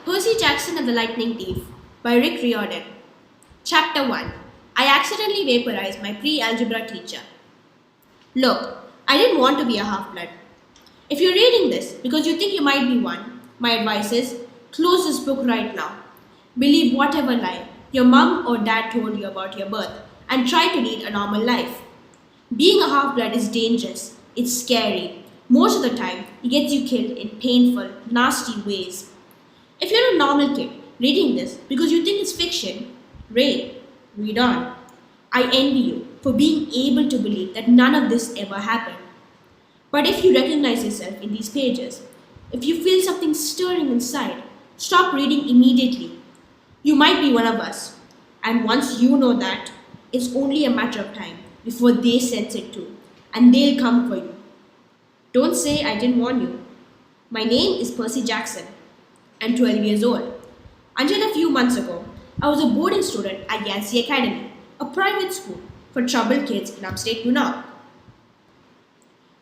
Percy Jackson and the Lightning Thief by Rick Riordan. Chapter 1. I accidentally vaporized my pre-algebra teacher. Look, I didn't want to be a half-blood. If you're reading this because you think you might be one, my advice is close this book right now. Believe whatever lie your mom or dad told you about your birth and try to lead a normal life. Being a half-blood is dangerous. It's scary. Most of the time, it gets you killed in painful, nasty ways. If you're a normal kid reading this because you think it's fiction, read on. I envy you for being able to believe that none of this ever happened. But if you recognize yourself in these pages, if you feel something stirring inside, stop reading immediately. You might be one of us, and once you know that, it's only a matter of time before they sense it too, and they'll come for you. Don't say I didn't warn you. My name is Percy Jackson. I'm 12 years old. Until a few months ago, I was a boarding student at Yancey Academy, a private school for troubled kids in upstate New York.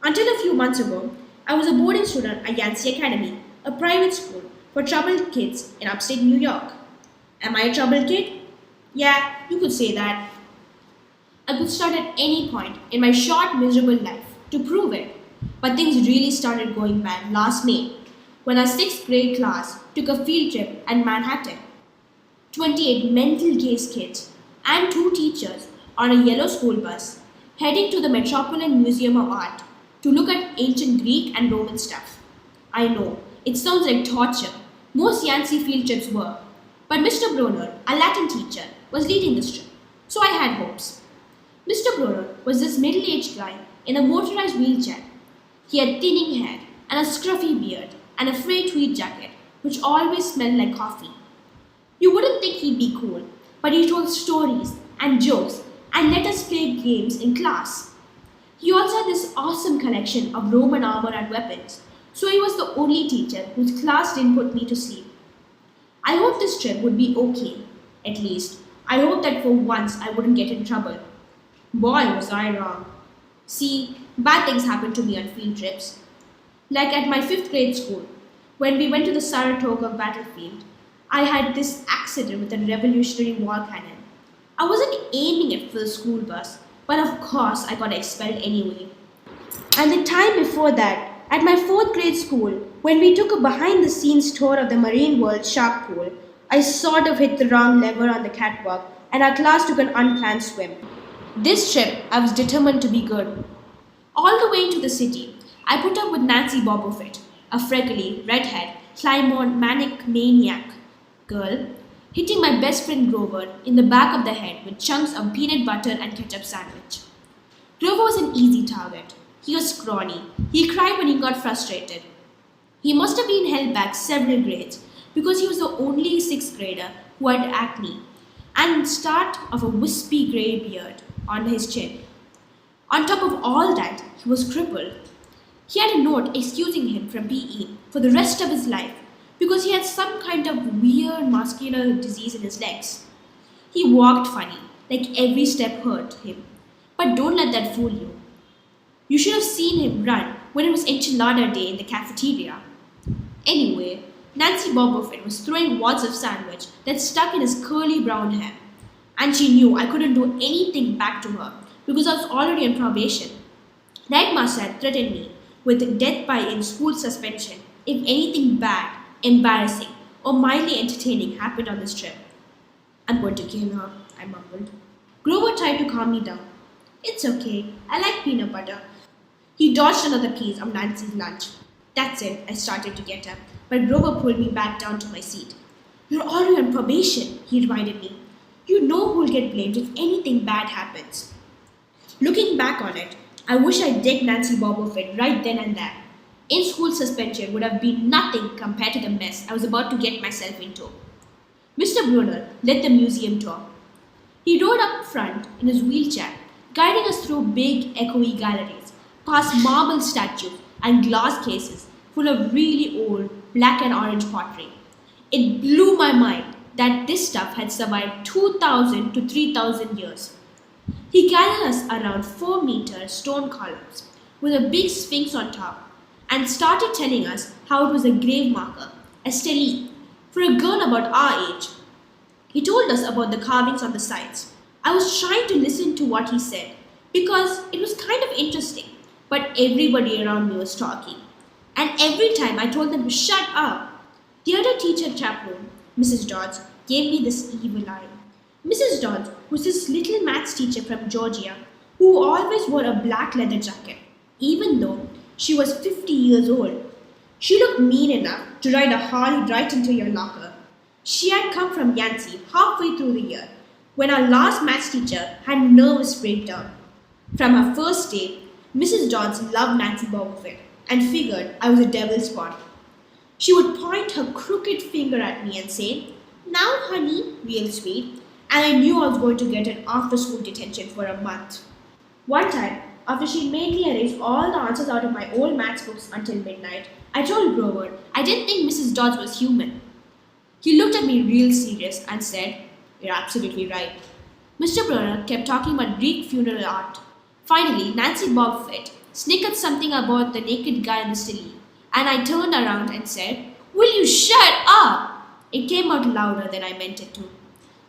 Until a few months ago, I was a boarding student at Yancey Academy, a private school for troubled kids in upstate New York. Am I a troubled kid? Yeah, you could say that. I could start at any point in my short, miserable life to prove it, but things really started going bad last May when our 6th grade class took a field trip at Manhattan. 28 mental case kids and 2 teachers on a yellow school bus heading to the Metropolitan Museum of Art to look at ancient Greek and Roman stuff. I know, it sounds like torture. Most Yancey field trips were. But Mr. Broner, a Latin teacher, was leading this trip, so I had hopes. Mr. Broner was this middle-aged guy in a motorized wheelchair. He had thinning hair and a scruffy beard and a frayed tweed jacket, which always smelled like coffee. You wouldn't think he'd be cool, but he told stories and jokes and let us play games in class. He also had this awesome collection of Roman armor and weapons, so he was the only teacher whose class didn't put me to sleep. I hoped this trip would be okay, at least. I hoped that for once I wouldn't get in trouble. Boy, was I wrong. See, bad things happen to me on field trips. Like at my 5th grade school, when we went to the Saratoga battlefield, I had this accident with a revolutionary wall cannon. I wasn't aiming it for the school bus, but of course I got expelled anyway. And the time before that, at my 4th grade school, when we took a behind-the-scenes tour of the Marine World shark pool, I sort of hit the wrong lever on the catwalk and our class took an unplanned swim. This trip, I was determined to be good. All the way into the city, I put up with Nancy Bobofit, a freckly, redhead, climactic maniac girl, hitting my best friend Grover in the back of the head with chunks of peanut butter and ketchup sandwich. Grover was an easy target. He was scrawny. He cried when he got frustrated. He must have been held back several grades because he was the only 6th grader who had acne and the start of a wispy grey beard on his chin. On top of all that, he was crippled. He had a note excusing him from PE for the rest of his life because he had some kind of weird muscular disease in his legs. He walked funny, like every step hurt him. But don't let that fool you. You should have seen him run when it was enchilada day in the cafeteria. Anyway, Nancy Bobofit was throwing wads of sandwich that stuck in his curly brown hair. And she knew I couldn't do anything back to her because I was already on probation. The headmaster had threatened me with death by in-school suspension if anything bad, embarrassing, or mildly entertaining happened on this trip. I'm going to kill her, I mumbled. Grover tried to calm me down. It's okay, I like peanut butter. He dodged another piece of Nancy's lunch. That's it, I started to get up, but Grover pulled me back down to my seat. You're already on probation, he reminded me. You know who'll get blamed if anything bad happens. Looking back on it, I wish I'd decked Nancy Bobofit right then and there. In-school suspension would have been nothing compared to the mess I was about to get myself into. Mr. Brunner led the museum tour. He rode up front in his wheelchair, guiding us through big, echoey galleries, past marble statues and glass cases full of really old black and orange pottery. It blew my mind that this stuff had survived 2,000 to 3,000 years. He carried us around 4-meter stone columns with a big sphinx on top and started telling us how it was a grave marker, a stele, For a girl about our age, he told us about the carvings on the sides. I was trying to listen to what he said because it was kind of interesting, but everybody around me was talking. And every time I told them to shut up, the other teacher chaperone, Mrs. Dodds, gave me this evil eye. Mrs. Dodds was this little maths teacher from Georgia who always wore a black leather jacket, even though she was 50 years old. She looked mean enough to ride a Harley right into your locker. She had come from Yancey halfway through the year when our last maths teacher had a nervous breakdown. From her first day, Mrs. Dodds loved Nancy Bobblefield and figured I was a devil's spawn. She would point her crooked finger at me and say, "Now, honey," real sweet, and I knew I was going to get an after-school detention for a month. One time, after she made me erase all the answers out of my old maths books until midnight, I told Grover I didn't think Mrs. Dodds was human. He looked at me real serious and said, "You're absolutely right." Mr. Brunner kept talking about Greek funeral art. Finally, Nancy Bobfett snickered something about the naked guy in the silly, and I turned around and said, "Will you shut up?" It came out louder than I meant it to.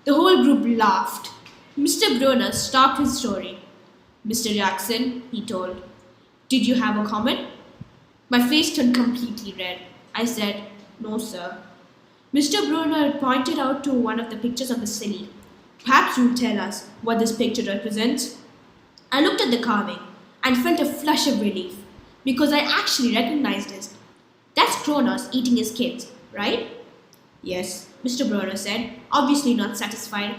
The whole group laughed. Mr. Brunner stopped his story. "Mr. Jackson," he told, "did you have a comment?" My face turned completely red. I said, "No, sir." Mr. Brunner pointed out to one of the pictures on the silly. "Perhaps you'll tell us what this picture represents?" I looked at the carving and felt a flush of relief because I actually recognized it. "That's Kronos eating his kids, right?" "Yes," Mr. Brunner said, obviously not satisfied.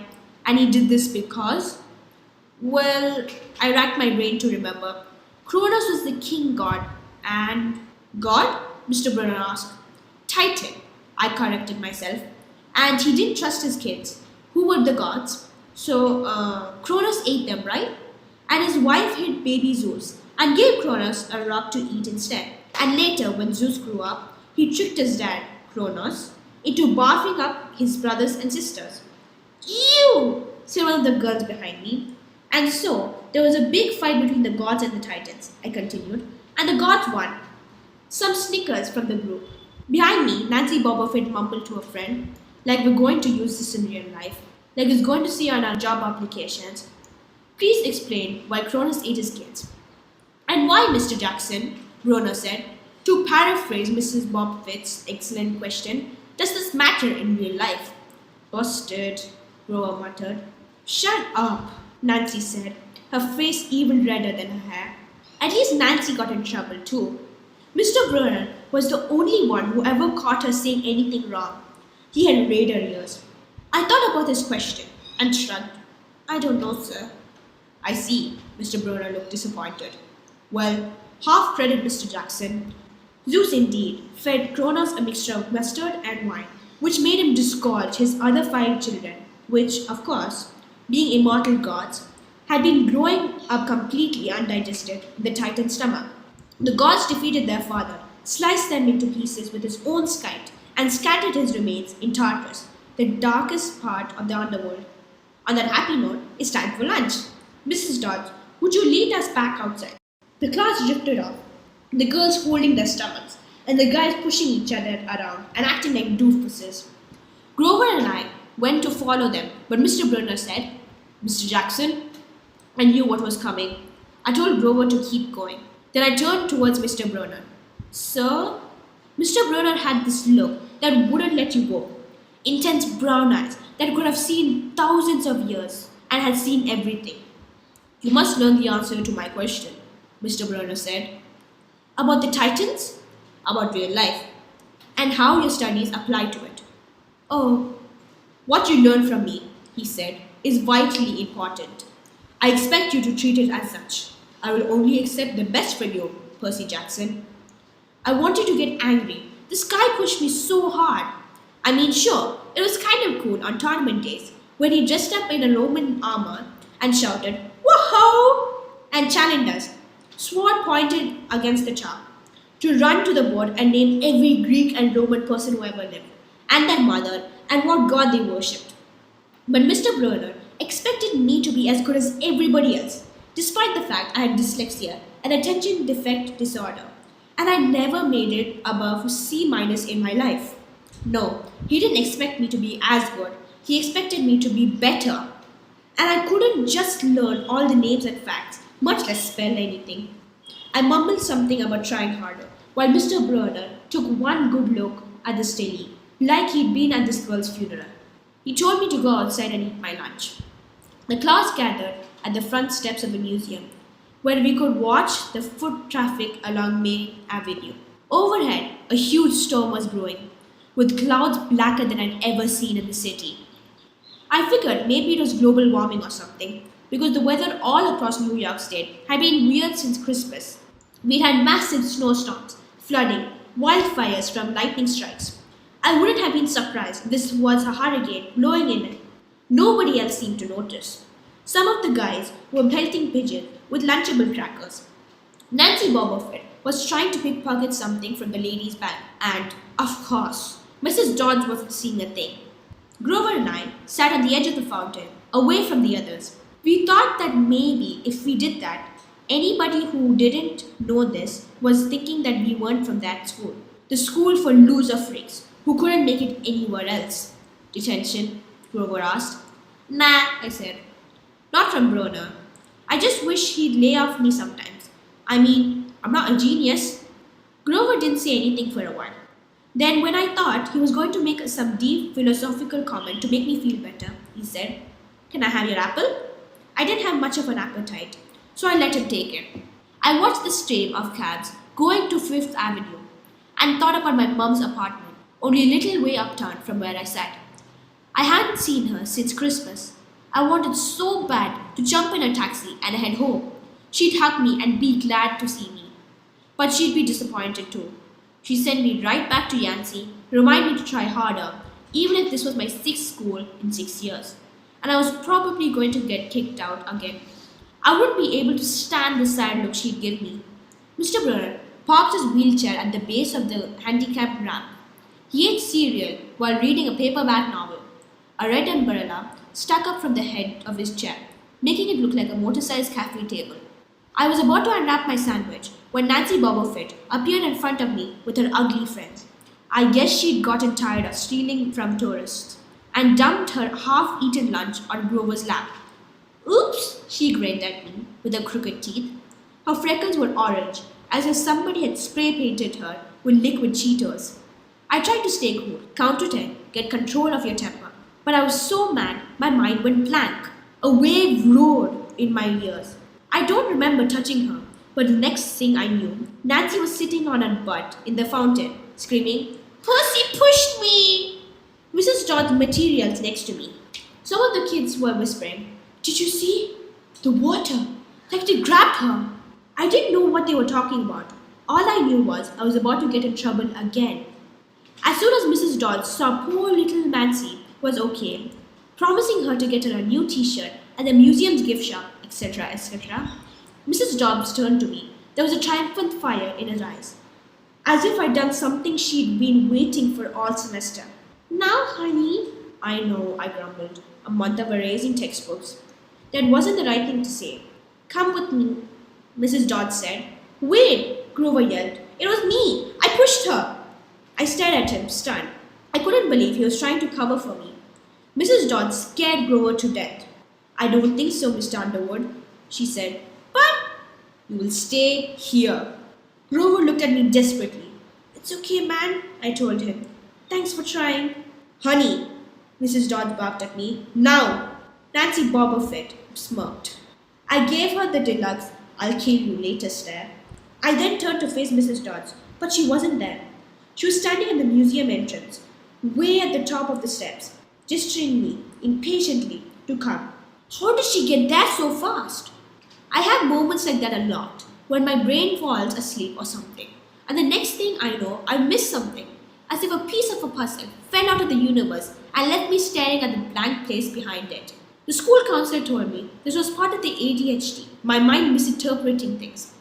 "And he did this because?" Well, I racked my brain to remember. Kronos was the king god. And God? Mr. Brunner asked. "Titan," I corrected myself. "And he didn't trust his kids. Who were the gods? So, Kronos ate them, right? And his wife hid baby Zeus and gave Kronos a rock to eat instead. And later, when Zeus grew up, he tricked his dad, Kronos, into barfing up his brothers and sisters." "Ew!" said one of the girls behind me. "And so, there was a big fight between the gods and the titans," I continued, "and the gods won." Some snickers from the group. Behind me, Nancy Bobblefield mumbled to a friend, like we're going to use this in real life, like it's going to see on our job applications. "Please explain why Kronos ate his kids." "And why, Mr. Jackson," Rona said, "to paraphrase Mrs. Bobfit's excellent question, does this matter in real life?" "Busted," Grover muttered. "Shut up," Nancy said, her face even redder than her hair. At least Nancy got in trouble too. Mr. Brunner was the only one who ever caught her saying anything wrong. He had radar ears. I thought about this question and shrugged. "I don't know, sir." "I see." Mr. Brunner looked disappointed. "Well, half credit, Mr. Jackson. Zeus indeed fed Kronos a mixture of mustard and wine, which made him disgorge his other 5 children, which, of course, being immortal gods, had been growing up completely undigested in the Titan's stomach. The gods defeated their father, sliced them into pieces with his own scythe, and scattered his remains in Tartarus, the darkest part of the underworld. On that happy note, it's time for lunch. Mrs. Dodds, would you lead us back outside?" The class drifted off, the girls holding their stomachs, and the guys pushing each other around and acting like doofuses. Grover and I went to follow them, but Mr. Brunner said, "Mr. Jackson," I knew what was coming. I told Grover to keep going. Then I turned towards Mr. Brunner. "Sir?" Mr. Brunner had this look that wouldn't let you go. Intense brown eyes that could have seen thousands of years and had seen everything. "You must learn the answer to my question," Mr. Brunner said. "About the Titans?" "About real life. And how your studies apply to it." "Oh, what you learn from me," he said, "is vitally important. I expect you to treat it as such. I will only accept the best for you, Percy Jackson." I wanted to get angry. This guy pushed me so hard. I mean, sure, it was kind of cool on tournament days when he dressed up in a Roman armor and shouted, "Woohoo!" and challenged us, sword pointed against the chalk, to run to the board and name every Greek and Roman person who ever lived, and their mother, and what god they worshipped. But Mr. Brunner expected me to be as good as everybody else, despite the fact I had dyslexia and attention defect disorder, and I never made it above C- in my life. No, he didn't expect me to be as good. He expected me to be better. And I couldn't just learn all the names and facts, much less spell anything. I mumbled something about trying harder, while Mr. Brunner took one good look at the stele, like he'd been at this girl's funeral. He told me to go outside and eat my lunch. The class gathered at the front steps of the museum, where we could watch the foot traffic along Main Avenue. Overhead, a huge storm was brewing, with clouds blacker than I'd ever seen in the city. I figured maybe it was global warming or something, because the weather all across New York State had been weird since Christmas. We'd had massive snowstorms, flooding, wildfires from lightning strikes. I wouldn't have been surprised if this was a hurricane blowing in. Nobody else seemed to notice. Some of the guys were pelting pigeons with Lunchable crackers. Nancy Boberfett was trying to pickpocket something from the ladies' bag, and, of course, Mrs. Dodds wasn't seeing a thing. Grover and I sat on the edge of the fountain, away from the others. We thought that maybe if we did that, anybody who didn't know this was thinking that we weren't from that school. The school for loser freaks who couldn't make it anywhere else. Detention? Grover asked. Nah, I said. Not from Brunner. I just wish he'd lay off me sometimes. I mean, I'm not a genius. Grover didn't say anything for a while. Then, when I thought he was going to make some deep philosophical comment to make me feel better, he said, Can I have your apple? I didn't have much of an appetite, so I let him take it. I watched the stream of cabs going to Fifth Avenue and thought about my mum's apartment, only a little way uptown from where I sat. I hadn't seen her since Christmas. I wanted so bad to jump in a taxi and head home. She'd hug me and be glad to see me. But she'd be disappointed too. She sent me right back to Yancey, remind me to try harder, even if this was my sixth school in 6 years. And I was probably going to get kicked out again. I wouldn't be able to stand the sad look she'd give me. Mr. Brunner parked his wheelchair at the base of the handicapped ramp. He ate cereal while reading a paperback novel. A red umbrella stuck up from the head of his chair, making it look like a motor-sized cafe table. I was about to unwrap my sandwich when Nancy Boberfett appeared in front of me with her ugly friends. I guess she'd gotten tired of stealing from tourists and dumped her half-eaten lunch on Grover's lap. Oops, she grinned at me with her crooked teeth. Her freckles were orange, as if somebody had spray-painted her with liquid Cheetos. I tried to stay cool, count to 10, get control of your temper. But I was so mad, my mind went blank. A wave roared in my ears. I don't remember touching her, but the next thing I knew, Nancy was sitting on her butt in the fountain, screaming, Percy pushed me! Mrs. Dodd's materials next to me. Some of the kids were whispering, Did you see? The water! Like they grabbed her! I didn't know what they were talking about. All I knew was I was about to get in trouble again. As soon as Mrs. Dodd saw poor little Nancy was okay, promising her to get her a new t-shirt at the museum's gift shop, etc., etc., Mrs. Dobbs turned to me. There was a triumphant fire in her eyes, as if I'd done something she'd been waiting for all semester. Now, honey, I know, I grumbled. A month of erasing textbooks. That wasn't the right thing to say. Come with me, Mrs. Dodd said. Wait, Grover yelled. It was me. I pushed her. I stared at him, stunned. I couldn't believe he was trying to cover for me. Mrs. Dodd scared Grover to death. I don't think so, Mr. Underwood, she said. But you will stay here. Grover looked at me desperately. It's okay, man, I told him. Thanks for trying. Honey, Mrs. Dodd barked at me. Now! Nancy Boberfett smirked. I gave her the deluxe, I'll kill you later stare. I then turned to face Mrs. Dodds, but she wasn't there. She was standing at the museum entrance, way at the top of the steps, gesturing me impatiently to come. How did she get there so fast? I have moments like that a lot, when my brain falls asleep or something, and the next thing I know, I miss something, as if a piece of a puzzle fell out of the universe and left me staring at the blank place behind it. The school counselor told me this was part of the ADHD, my mind misinterpreting things.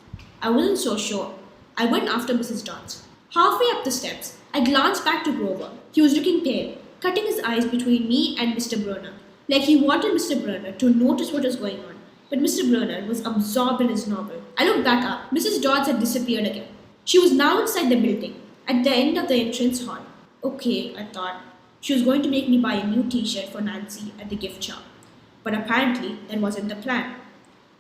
I wasn't so sure. I went after Mrs. Dodds. Halfway up the steps, I glanced back to Grover. He was looking pale, cutting his eyes between me and Mr. Brunner, like he wanted Mr. Brunner to notice what was going on. But Mr. Brunner was absorbed in his novel. I looked back up. Mrs. Dodds had disappeared again. She was now inside the building, at the end of the entrance hall. Okay, I thought. She was going to make me buy a new t-shirt for Nancy at the gift shop. But apparently, that wasn't the plan.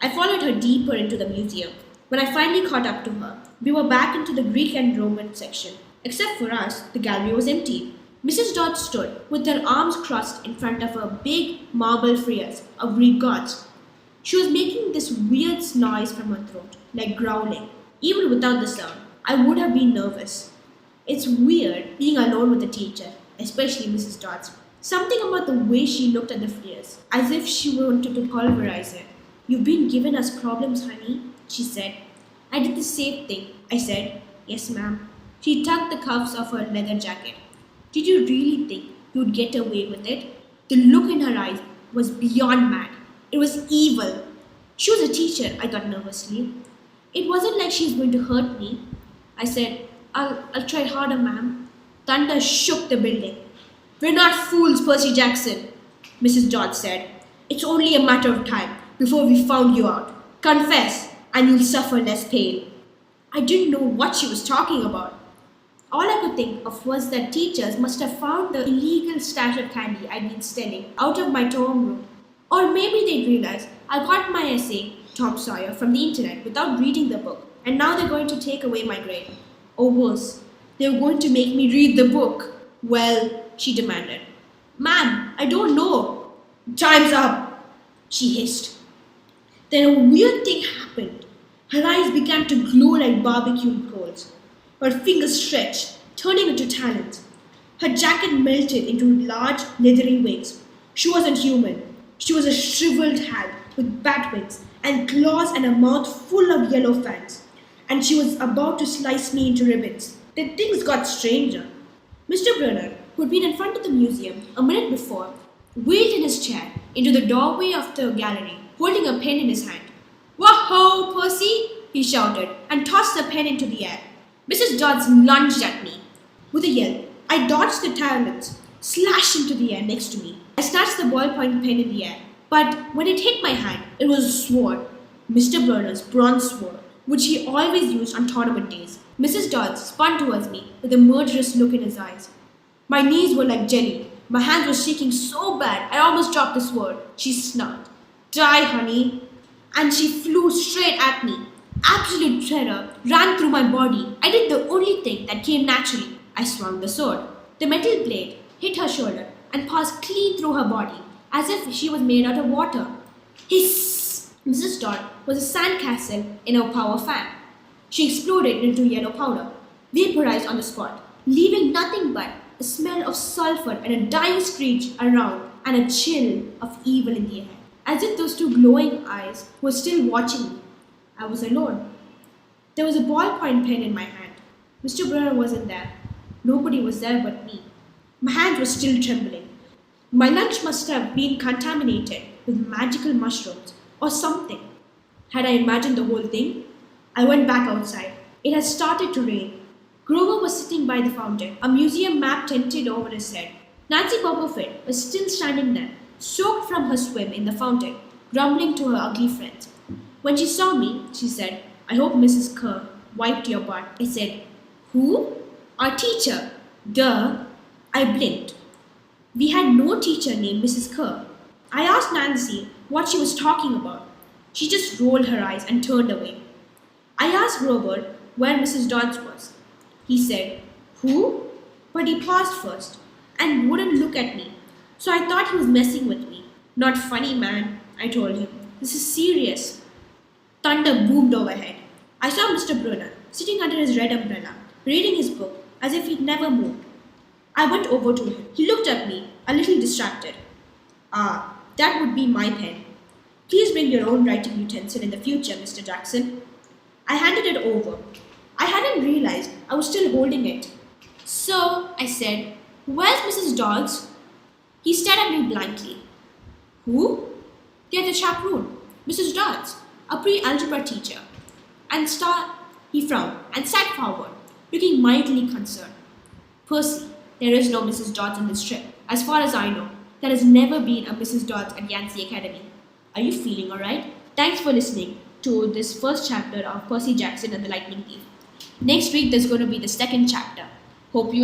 I followed her deeper into the museum. When I finally caught up to her, we were back into the Greek and Roman section. Except for us, the gallery was empty. Mrs. Dodd stood with her arms crossed in front of a big marble frieze of Greek gods. She was making this weird noise from her throat, like growling. Even without the sound, I would have been nervous. It's weird being alone with a teacher, especially Mrs. Dodds. Something about the way she looked at the frieze, as if she wanted to pulverize it. You've been giving us problems, honey, she said. I did the same thing. I said, yes, ma'am. She tugged the cuffs of her leather jacket. Did you really think you'd get away with it? The look in her eyes was beyond mad. It was evil. She was a teacher, I thought nervously. It wasn't like she was going to hurt me. I said, I'll try harder, ma'am. Thunder shook the building. We're not fools, Percy Jackson, Mrs. Dodd said. It's only a matter of time before we found you out. Confess, and you'll suffer less pain. I didn't know what she was talking about. All I could think of was that teachers must have found the illegal stash of candy I'd been stealing out of my dorm room. Or maybe they'd realized I got my essay, Tom Sawyer, from the internet without reading the book, and now they're going to take away my grade. Or worse, they're going to make me read the book. Well, she demanded. Ma'am, I don't know. Time's up, she hissed. Then a weird thing happened. Her eyes began to glow like barbecue coals. Her fingers stretched, turning into talons. Her jacket melted into large, leathery wings. She wasn't human. She was a shriveled hag with bat wings and claws and a mouth full of yellow fangs. And she was about to slice me into ribbons. Then things got stranger. Mr. Brunner, who had been in front of the museum a minute before, wheeled in his chair into the doorway of the gallery, holding a pen in his hand. Whoa, Percy! He shouted and tossed the pen into the air. Mrs. Dodds lunged at me. With a yell, I dodged the talons, slashed into the air next to me. I snatched the ballpoint pen in the air, but when it hit my hand, it was a sword, Mr. Brunner's bronze sword, which he always used on tournament days. Mrs. Dodds spun towards me with a murderous look in his eyes. My knees were like jelly. My hands were shaking so bad I almost dropped the sword. She snarled, Die, honey. And she flew straight at me. Absolute terror ran through my body. I did the only thing that came naturally. I swung the sword. The metal blade hit her shoulder and passed clean through her body, as if she was made out of water. Hiss! Mrs. Dodd was a sandcastle in a power fan. She exploded into yellow powder, vaporized on the spot, leaving nothing but a smell of sulfur and a dying screech around and a chill of evil in the air. As if those two glowing eyes were still watching me. I was alone. There was a ballpoint pen in my hand. Mr. Brunner wasn't there. Nobody was there but me. My hand was still trembling. My lunch must have been contaminated with magical mushrooms or something. Had I imagined the whole thing? I went back outside. It had started to rain. Grover was sitting by the fountain, a museum map tented over his head. Nancy Copperfield was still standing there, soaked from her swim in the fountain, grumbling to her ugly friends. When she saw me, she said, I hope Mrs. Kerr wiped your butt. I said, Who? Our teacher. Duh. I blinked. We had no teacher named Mrs. Kerr. I asked Nancy what she was talking about. She just rolled her eyes and turned away. I asked Grover where Mrs. Dodds was. He said, Who? But he paused first and wouldn't look at me. So I thought he was messing with me. Not funny, man, I told him. This is serious. Thunder boomed overhead. I saw Mr. Brunner sitting under his red umbrella, reading his book as if he'd never moved. I went over to him. He looked at me, a little distracted. Ah, that would be my pen. Please bring your own writing utensil in the future, Mr. Jackson. I handed it over. I hadn't realized I was still holding it. So, I said, Where's Mrs. Dodds? He stared at me blankly. Who? They're the chaperone, Mrs. Dodds, a pre-algebra teacher. He frowned and sat forward, looking mildly concerned. Percy, there is no Mrs. Dodds in this trip. As far as I know, there has never been a Mrs. Dodds at Yancey Academy. Are you feeling alright? Thanks for listening to this first chapter of Percy Jackson and the Lightning Thief. Next week, there's going to be the second chapter. Hope you